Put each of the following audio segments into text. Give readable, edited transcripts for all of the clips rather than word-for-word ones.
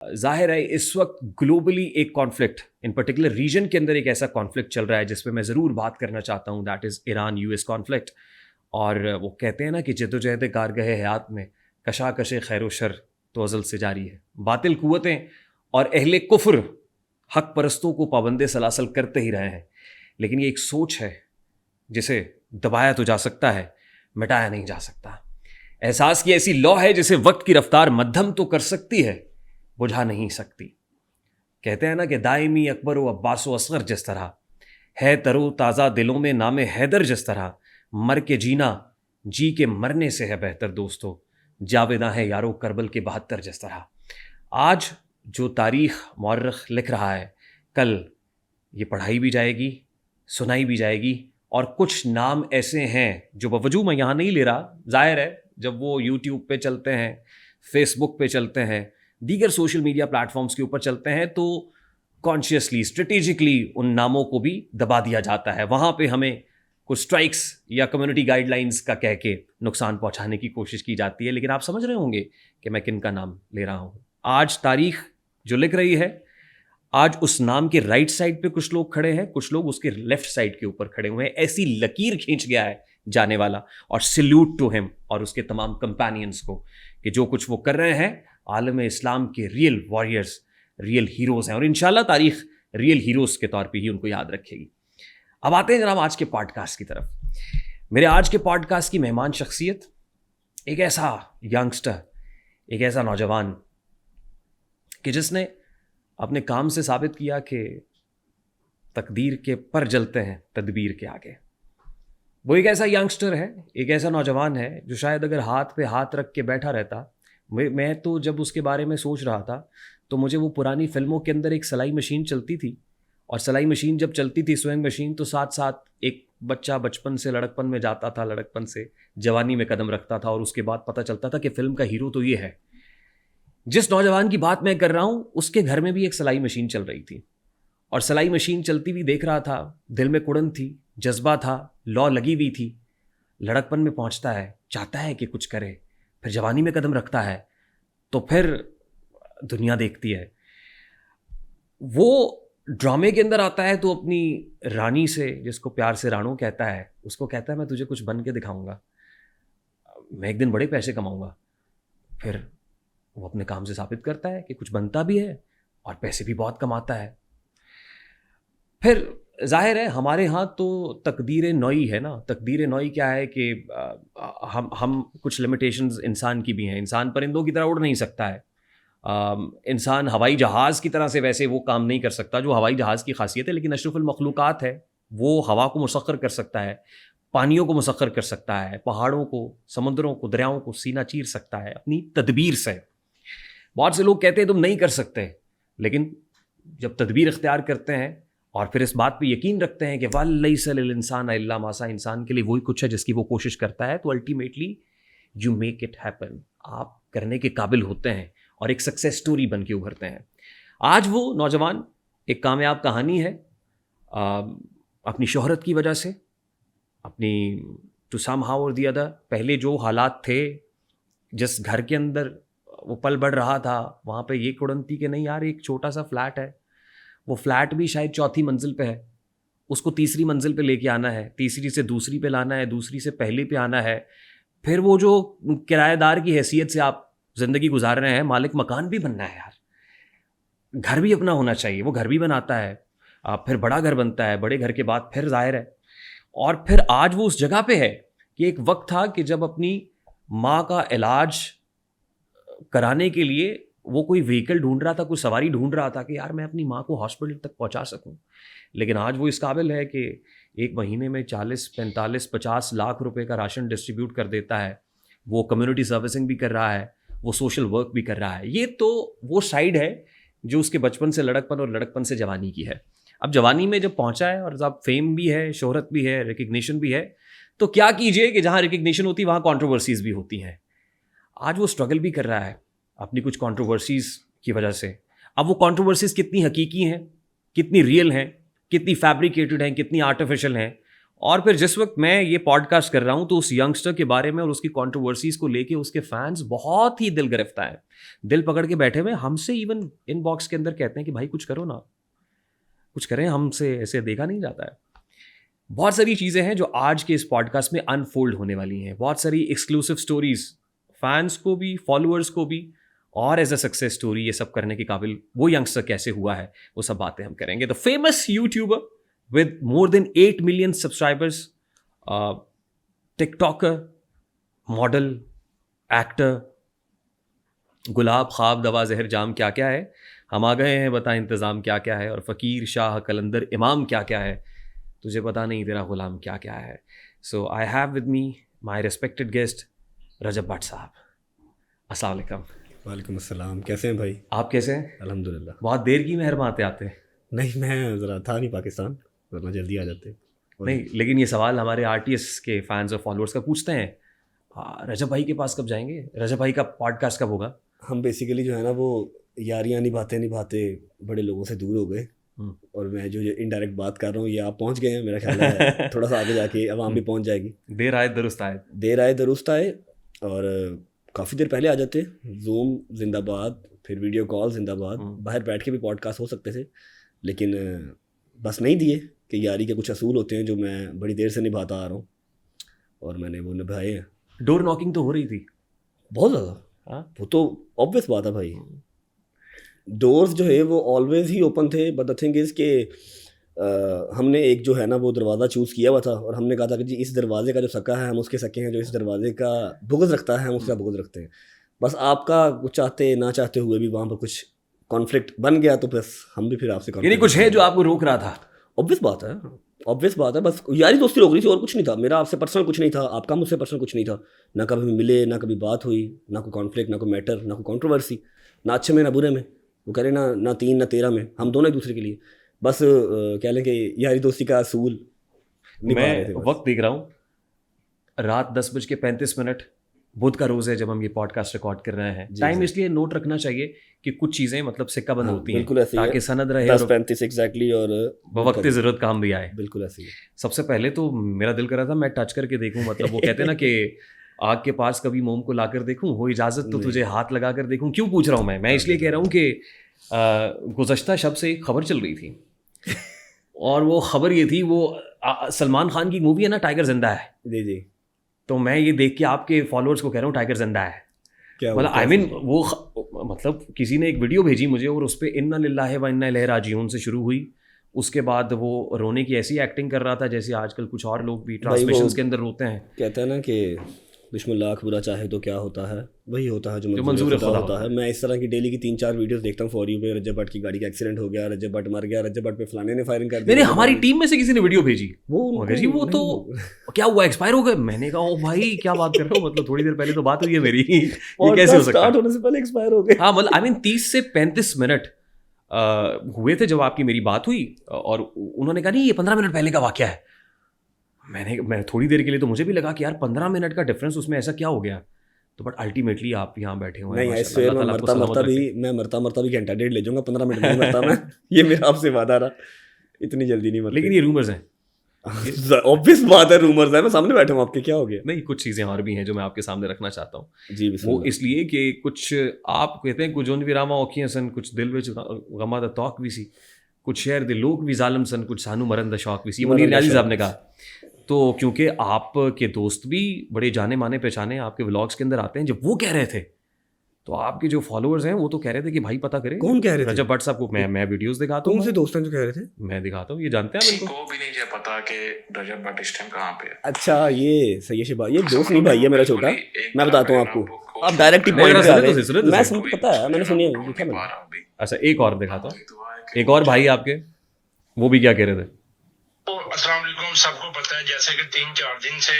जाहिर है इस वक्त ग्लोबली एक कॉन्फ्लिक्ट इन पर्टिकुलर रीजन के अंदर एक ऐसा कॉन्फ्लिक्ट चल रहा है जिस पे मैं ज़रूर बात करना चाहता हूँ, that is Iran US conflict. और वो कहते हैं ना कि जद्दोजहद कारगह हयात में कशाकश खैर व शर तो अज़ल से जारी है। बातिल कुव्वतें और अहले कुफ्र हक परस्तों को पाबंदे सलासल करते ही रहे हैं, लेकिन ये एक सोच है जिसे दबाया तो जा सकता है, मिटाया नहीं जा सकता। एहसास की ऐसी लौ है जिसे वक्त की रफ्तार मध्यम तो कर सकती है, बुझा नहीं सकती। कहते हैं ना कि दायमी अकबर व अब्बास व असगर जिस तरह है तरो ताज़ा दिलों में नामे हैदर जिस तरह मर के जीना जी के मरने से है बेहतर दोस्तों, जावेदा है यारो करबल के 72 जिस तरह। आज जो तारीख मौर्रख लिख रहा है, कल ये पढ़ाई भी जाएगी, सुनाई भी जाएगी। और कुछ नाम ऐसे हैं जो बवजूद मैं यहाँ नहीं ले रहा, जाहिर है जब वो यूट्यूब पे चलते हैं, फेसबुक पे चलते हैं, दीगर सोशल मीडिया प्लेटफॉर्म्स के ऊपर चलते हैं, तो कॉन्शियसली स्ट्रेटेजिकली उन नामों को भी दबा दिया जाता है। वहाँ पे हमें कुछ स्ट्राइक्स या कम्युनिटी गाइडलाइंस का कह के नुकसान पहुँचाने की कोशिश की जाती है। लेकिन आप समझ रहे होंगे कि मैं किन का नाम ले रहा हूँ। आज तारीख जो लिख रही है, आज उस नाम के राइट साइड पे कुछ लोग खड़े हैं, कुछ लोग उसके लेफ्ट साइड के ऊपर खड़े हुए हैं। ऐसी लकीर खींच गया है जाने वाला। और सल्यूट टू हिम और उसके तमाम कंपेनियंस को कि जो कुछ वो कर रहे हैं, आलम इस्लाम के रियल वॉरियर्स, रियल हीरोज हैं। और इंशाल्लाह तारीख रियल हीरोज के तौर पे ही उनको याद रखेगी। अब आते हैं जनाब आज के पॉडकास्ट की तरफ। मेरे आज के पॉडकास्ट की मेहमान शख्सियत एक ऐसा यंगस्टर, एक ऐसा नौजवान कि जिसने अपने काम से साबित किया कि तकदीर के पर जलते हैं तदबीर के आगे। वो एक ऐसा यंगस्टर है, एक ऐसा नौजवान है जो शायद अगर हाथ पे हाथ रख के बैठा रहता, मैं तो जब उसके बारे में सोच रहा था तो मुझे वो पुरानी फिल्मों के अंदर एक सिलाई मशीन चलती थी, और सिलाई मशीन जब चलती थी, स्विंग मशीन, तो साथ साथ एक बच्चा बचपन से लड़कपन में जाता था, लड़कपन से जवानी में कदम रखता था, और उसके बाद पता चलता था कि फिल्म का हीरो तो ये है। जिस नौजवान की बात मैं कर रहा हूँ, उसके घर में भी एक सिलाई मशीन चल रही थी, और सिलाई मशीन चलती हुई देख रहा था। दिल में कुड़न थी, जज्बा था, लौ लगी हुई थी। लड़कपन में पहुँचता है, चाहता है कि कुछ करे, फिर जवानी में कदम रखता है, तो फिर दुनिया देखती है। वो ड्रामे के अंदर आता है तो अपनी रानी से, जिसको प्यार से रानू कहता है, उसको कहता है मैं तुझे कुछ बन के दिखाऊंगा, मैं एक दिन बड़े पैसे कमाऊंगा। फिर वो अपने काम से साबित करता है कि कुछ बनता भी है और पैसे भी बहुत कमाता है। फिर जाहिर है हमारे यहाँ तो तकदीर नौई है ना। तकदीर नौई क्या है कि हम कुछ लिमिटेशंस इंसान की भी हैं। इंसान परिंदों की तरह उड़ नहीं सकता है, इंसान हवाई जहाज़ की तरह से वैसे वो काम नहीं कर सकता जो हवाई जहाज़ की खासियत है। लेकिन अशरफुल मखलूक़ात है, वो हवा को मुसख्खर कर सकता है, पानियों को मुसख्खर कर सकता है, पहाड़ों को, समुद्रों को, दरियाओं को सीना चीर सकता है अपनी तदबीर से। बहुत से लोग कहते हैं तुम नहीं कर सकते, लेकिन जब तदबीर इख्तियार करते हैं और फिर इस बात पे यकीन रखते हैं कि वल्लैसा लिल इंसान इल्ला मा सा, इंसान के लिए वही कुछ है जिसकी वो कोशिश करता है, तो ultimately you make it happen. आप करने के काबिल होते हैं और एक सक्सेस स्टोरी बन के उभरते हैं। आज वो नौजवान एक कामयाब कहानी है, अपनी शोहरत की वजह से, अपनी टू सम हाउ और दी अदर, पहले जो हालात थे, जिस घर के अंदर वो पल बढ़ रहा था, वहाँ पे ये कुड़न थी कि नहीं यार, एक छोटा सा फ्लैट है, वो फ्लैट भी शायद 4थी मंजिल पे है, उसको 3री मंजिल पे लेके आना है, 3री से 2री पे लाना है, 2री से पहले पे आना है। फिर वो जो किराएदार की हैसियत से आप ज़िंदगी गुजार रहे हैं, मालिक मकान भी बनना है यार, घर भी अपना होना चाहिए। वो घर भी बनाता है, फिर बड़ा घर बनता है, बड़े घर के बाद फिर जाहिर है, और फिर आज वो उस जगह पे है कि एक वक्त था कि जब अपनी माँ का इलाज कराने के लिए वो कोई व्हीकल ढूंढ रहा था, कोई सवारी ढूंढ रहा था कि यार मैं अपनी माँ को हॉस्पिटल तक पहुँचा सकूँ। लेकिन आज वो इस काबिल है कि एक महीने में 40, 45, 50 लाख रुपए का राशन डिस्ट्रीब्यूट कर देता है। वो कम्युनिटी सर्विसिंग भी कर रहा है, वो सोशल वर्क भी कर रहा है। ये तो वो साइड है जो उसके बचपन से लड़कपन और लड़कपन से जवानी की है। अब जवानी में जब पहुँचा है और जब फेम भी है, शोहरत भी है, रिकग्निशन भी है, तो क्या कीजिए कि जहाँ रिकग्निशन होती है वहाँ कॉन्ट्रोवर्सीज़ भी होती हैं। आज वो स्ट्रगल भी कर रहा है अपनी कुछ कंट्रोवर्सीज़ की वजह से। अब वो कंट्रोवर्सीज़ कितनी हकीकी हैं, कितनी रियल हैं, कितनी फैब्रिकेटेड हैं, कितनी आर्टिफिशियल हैं, और फिर जिस वक्त मैं ये पॉडकास्ट कर रहा हूँ तो उस यंगस्टर के बारे में और उसकी कंट्रोवर्सीज को लेके उसके फैंस बहुत ही दिल गिरफ्तार हैं, दिल पकड़ के बैठे हुए, हमसे इवन इनबॉक्स के अंदर कहते हैं कि भाई कुछ करो ना, कुछ करें, हमसे ऐसे देखा नहीं जाता है। बहुत सारी चीज़ें हैं जो आज के इस पॉडकास्ट में अनफोल्ड होने वाली हैं, बहुत सारी एक्सक्लूसिव स्टोरीज, फैंस को भी, फॉलोअर्स को भी, और एज अ सक्सेस स्टोरी ये सब करने के काबिल वो यंगस्टर कैसे हुआ है, वो सब बातें हम करेंगे। The famous YouTuber with more than 8 million subscribers, TikToker, model, actor, गुलाब ख्वाब दवा जहर जाम क्या क्या है, हम आ गए हैं बता इंतज़ाम क्या क्या है, और फ़कीर शाह कलंदर इमाम क्या क्या है, तुझे पता नहीं तेरा गुलाम क्या क्या है। So I have with me my respected guest Rajab Bhatt साहब। अस्सलाम वालेकुम। वालेकुम अस्सलाम, कैसे हैं भाई? आप कैसे हैं? अल्हम्दुलिल्लाह। बहुत देर की मेहरबान आते हैं। नहीं, मैं ज़रा था नहीं पाकिस्तान, वरना जल्दी आ जाते। नहीं, लेकिन ये सवाल हमारे आरटीएस के फैंस और फॉलोअर्स का पूछते हैं, रजब भाई के पास कब जाएंगे, रजब भाई का पॉडकास्ट कब होगा? हम बेसिकली जो है ना वो यारियाँ निभाते निभाते बड़े लोगों से दूर हो गए, और मैं जो इनडायरेक्ट बात कर रहा हूँ ये आप पहुँच गए हैं, मेरा ख्याल है थोड़ा सा आगे जाके अवाम भी पहुँच जाएगी। देर आए दुरुस्त आए, देर आए दुरुस्त आए, और काफ़ी देर पहले आ जाते। जूम जिंदाबाद, फिर वीडियो कॉल जिंदाबाद, बाहर बैठ के भी पॉडकास्ट हो सकते थे, लेकिन बस नहीं दिए कि यारी के कुछ असूल होते हैं जो मैं बड़ी देर से निभाता आ रहा हूँ, और मैंने वो निभाए हैं। डोर नॉकिंग तो हो रही थी बहुत ज़्यादा, वो तो ऑब्वियस बात है भाई, डोर्स जो है वो ऑलवेज ही ओपन थे, बट द थिंग इज़ कि हमने एक जो है ना वो दरवाज़ा चूज़ किया हुआ था, और हमने कहा था कि जी इस दरवाजे का जो सक्का है हम उसके सक्के हैं, जो इस दरवाजे का बुग़्ज़ रखता है हम उसका बुग़्ज़ रखते हैं। बस आपका कुछ चाहते ना चाहते हुए भी वहाँ पर कुछ कॉन्फ्लिक्ट बन गया, तो बस हम भी फिर आपसे यानी कुछ है जो आपको रोक रहा था। ऑब्वियस बात है, ऑब्वियस बात है, बस यारी दोस्ती रोक रही थी और कुछ नहीं था। मेरा आपसे पर्सनल कुछ नहीं था, आपका मुझसे पर्सनल कुछ नहीं था, ना कभी मिले, ना कभी बात हुई, ना कोई कॉन्फ्लिक्ट, ना कोई मैटर, ना कोई कंट्रोवर्सी, ना अच्छे में ना बुरे में, वो कह रहे ना 3 ना 13 में, हम दोनों एक दूसरे के लिए बस कह लें कि यारी दोस्ती का असूल निभा रहे थे। मैं वक्त देख रहा हूँ, रात 10:35 बुध का रोज़ है जब हम ये पॉडकास्ट रिकॉर्ड कर रहे हैं। टाइम इसलिए नोट रखना चाहिए कि कुछ चीज़ें मतलब सिक्का बंद होती हैं, ताकि सनद रहे, 10:35 एग्जैक्टली, और वक्त ज़रूरत काम भी आए। बिल्कुल ऐसे ही। सबसे पहले तो मेरा दिल कर रहा था मैं टच करके देखूं, मतलब वो कहते हैं ना कि आग के पास कभी मोम को लाकर देखूं, हो इजाज़त तो तुझे हाथ लगा कर देखूं। क्यों पूछ रहा हूँ मैं इसलिए कह रहा हूँ कि गुज़श्ता शब से एक खबर चल रही थी और वो खबर ये थी, वो सलमान खान की मूवी है ना टाइगर जिंदा है, जी जी, तो मैं ये देख के आपके फॉलोअर्स को कह रहा हूँ टाइगर जिंदा है। मतलब आई मीन वो मतलब किसी ने एक वीडियो भेजी मुझे और उस पर इन्ना लिल्लाहि व इन्ना इलैहि राजिऊन से शुरू हुई, उसके बाद वो रोने की ऐसी एक्टिंग कर रहा था जैसे आजकल कुछ और लोग भी ट्रांसमिशंस के अंदर रोते हैं। कहते हैं ना कि बिस्मिल्लाह बुरा चाहे तो क्या होता है, वही होता है जो मंजूर खुदा होता है। मैं इस तरह की डेली की 3-4 वीडियोस देखता हूँ फॉर यू पे, रजब भट्ट की गाड़ी का एक्सीडेंट हो गया, रजब भट्ट मर गया, रजब भट्ट पे फलाने ने फायरिंग कर दी। नहीं, हमारी टीम में से किसी ने वीडियो भेजी, वो तो क्या हुआ, एक्सपायर हो गए? मैंने कहा ओ भाई क्या बात कर रहे हो, मतलब थोड़ी देर पहले तो बात हुई है मेरी, ये कैसे हो सकता है? स्टार्ट होने से पहले एक्सपायर हो गए। हाँ, मतलब आई मीन 30 से 35 मिनट हुए थे जब आपकी मेरी बात हुई, और उन्होंने कहा नहीं ये 15 मिनट पहले का वाकया है। मैं थोड़ी देर के लिए तो मुझे भी लगा कि यार 15 मिनट का डिफरेंस, उसमें ऐसा क्या हो गया? तो बट अल्टीमेटली आप यहाँ बैठे हुए हैं। नहीं, मैं मरता मरता भी घंटा डेढ़ ले जाऊंगा, 15 मिनट नहीं मरता मैं, ये मेरा आपसे वादा रहा, इतनी जल्दी नहीं मरता। लेकिन ये रूमर्स हैं, ऑब्वियस बात है, रूमर्स है, मैं सामने बैठा हूँ आपके, क्या हो गया? नहीं, कुछ चीज़ें और भी हैं जो मैं आपके सामने रखना चाहता हूँ जी। वो इसलिए कि कुछ आप कहते हैं कुछ जोन भी रामा औखियां सन, कुछ दिल विच गमा द तौक भी सी, कुछ शहर दे लोग भी जालिम सन, कुछ सानू मरन द शौक भी सी, मुनीर नियाज़ी साहब ने कहा। तो क्योंकि आपके दोस्त भी बड़े जाने माने पहचाने आपके व्लॉग्स के अंदर आते हैं, जब वो कह रहे थे तो आपके जो फॉलोअर्स हैं वो तो कह रहे थे कि भाई पता करें। कौन कह रहे थे? रजब भट्ट साहब को मैं वीडियोस दिखाता हूँ। कौन से दोस्त हैं जो कह रहे थे? मैं दिखाता हूँ, ये जानते हैं इनको भी नहीं क्या पता कि रजब भट्ट इस टाइम कहाँ पे है। अच्छा, ये सही है, ये दोस्त नहीं भाई है मेरा छोटा, मैं बताता हूँ आपको, आप डायरेक्ट ही पॉइंट पे आ गए। मैं सब पता है, मैंने सुनी है। अच्छा, एक और दिखाता हूँ, एक और भाई आपके, वो भी क्या कह रहे थे। अस्सलाम वालेकुम, सबको पता है जैसे कि 3-4 दिन से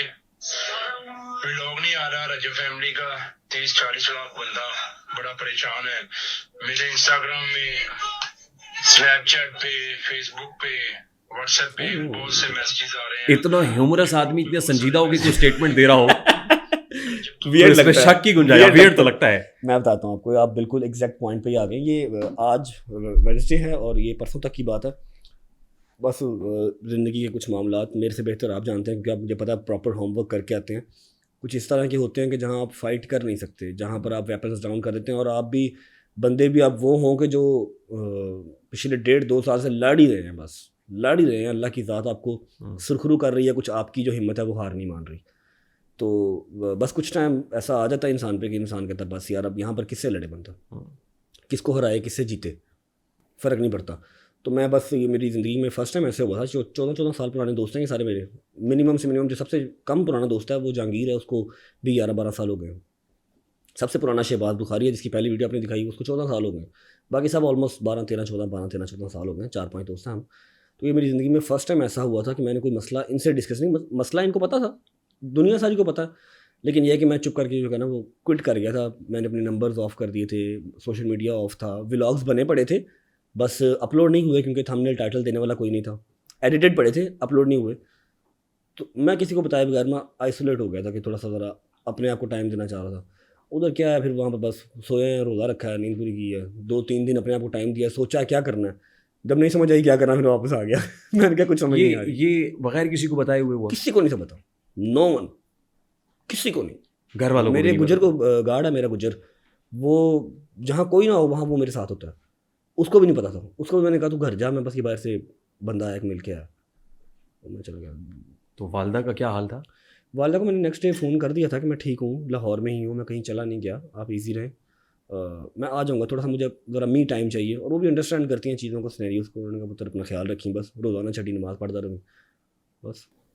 व्लॉग नहीं आ रहा रजब फैमिली का, 30-40 लाख बंदा बड़ा परेशान है। मेरे इंस्टाग्राम में, स्नैपचैट पे, फेसबुक पे, व्हाट्सएप पे बहुत से मैसेजेस आ रहे हैं। इतना ह्यूमरस आदमी इतना संजीदा हो कि कोई स्टेटमेंट दे रहा हो, वियर्ड लगता है, शक की गुंजाइश, वियर्ड तो लगता है। मैं बताता हूँ आपको, आप बिल्कुल एग्जैक्ट पॉइंट पे ही आ गए। ये आज वेडनेसडे है और ये परसों तक की बात है। बस ज़िंदगी के कुछ मामलात मेरे से बेहतर आप जानते हैं, क्योंकि आप मुझे पता है प्रॉपर होमवर्क करके आते हैं। कुछ इस तरह के होते हैं कि जहाँ आप फाइट कर नहीं सकते, जहाँ पर आप वेपन्स डाउन कर देते हैं, और आप भी बंदे भी आप वो हों कि जो पिछले 1.5-2 साल से लड़ ही रहे हैं, बस लड़ ही रहे हैं। अल्लाह की ज़ात आपको सुरखरू कर रही है, कुछ आपकी जो हिम्मत है वो हार नहीं मान रही। तो बस कुछ टाइम ऐसा आ जाता है इंसान पे कि इंसान कहता है बस यार अब यहाँ पर किससे लड़े बंदा, किसको हराए, किससे जीते, फ़र्क नहीं पड़ता। तो मैं बस ये मेरी ज़िंदगी में फ़र्स्ट टाइम ऐसे हुआ था। 14 साल पुराने दोस्त हैं ये सारे मेरे। मिनिमम से मिनिमम जो सबसे कम पुराना दोस्त है वो जहांगीर है, उसको भी 11-12 साल हो गए। सबसे पुराना शहबाज बुखारी है, जिसकी पहली वीडियो आपने दिखाई, उसको 14 साल हो गए। बाकी सब ऑलमोस्ट 12-13-14 साल हो गए। 4-5 दोस्त हैं हम। तो ये मेरी ज़िंदगी में फ़र्स्ट टाइम ऐसा हुआ था कि मैंने कोई मसला इनसे डिस्कस नहीं, मसला इनको पता था, दुनिया सारी को पता है, लेकिन यह है कि मैं चुप करके जो है ना वो क्विट कर गया था। मैंने अपने नंबर्स ऑफ़ कर दिए थे, सोशल मीडिया ऑफ था, व्लॉग्स बने पड़े थे, बस अपलोड नहीं हुए क्योंकि थंबनेल टाइटल देने वाला कोई नहीं था। एडिटेड पड़े थे, अपलोड नहीं हुए। तो मैं किसी को बताए बगैर मैं आइसोलेट हो गया था कि थोड़ा सा ज़रा अपने आप को टाइम देना चाह रहा था। उधर क्या है, फिर वहाँ पर बस सोए हैं, रोज़ा रखा है, नींद पूरी की है, 2-3 दिन अपने आप को टाइम दिया, सोचा क्या करना है। जब नहीं समझ आई क्या करना, फिर वापस आ गया। मैंने क्या कुछ समझ नहीं आ रही। ये बगैर किसी को बताए हुए हुआ? किसी को नहीं था पता, नो वन, किसी को नहीं। घर वालों को मेरे भी नहीं गुजर पता? को गार्ड है मेरा गुजर, वो जहाँ कोई ना हो वहाँ वो मेरे साथ होता है, उसको भी नहीं पता था। उसको भी मैंने कहा तू घर जा, मैं बस ये बाहर से बंदा आया मिल के आया, तो मैं चला गया। तो वालदा का क्या हाल था? वालिदा को मैंने नेक्स्ट डे फ़ोन कर दिया था कि मैं ठीक हूँ, लाहौर में ही हूँ, मैं कहीं चला नहीं गया, आप इजी रहें, मैं आ जाऊँगा, थोड़ा सा मुझे ज़रा मी टाइम चाहिए। और वो भी अंडरस्टैंड करती हैं चीज़ों को, सिनेरियोज़ को। उन्होंने कहा पुत्र अपना ख्याल रखें, बस रोज़ाना छठी नमाज़ पढ़ता रहूँ, बस।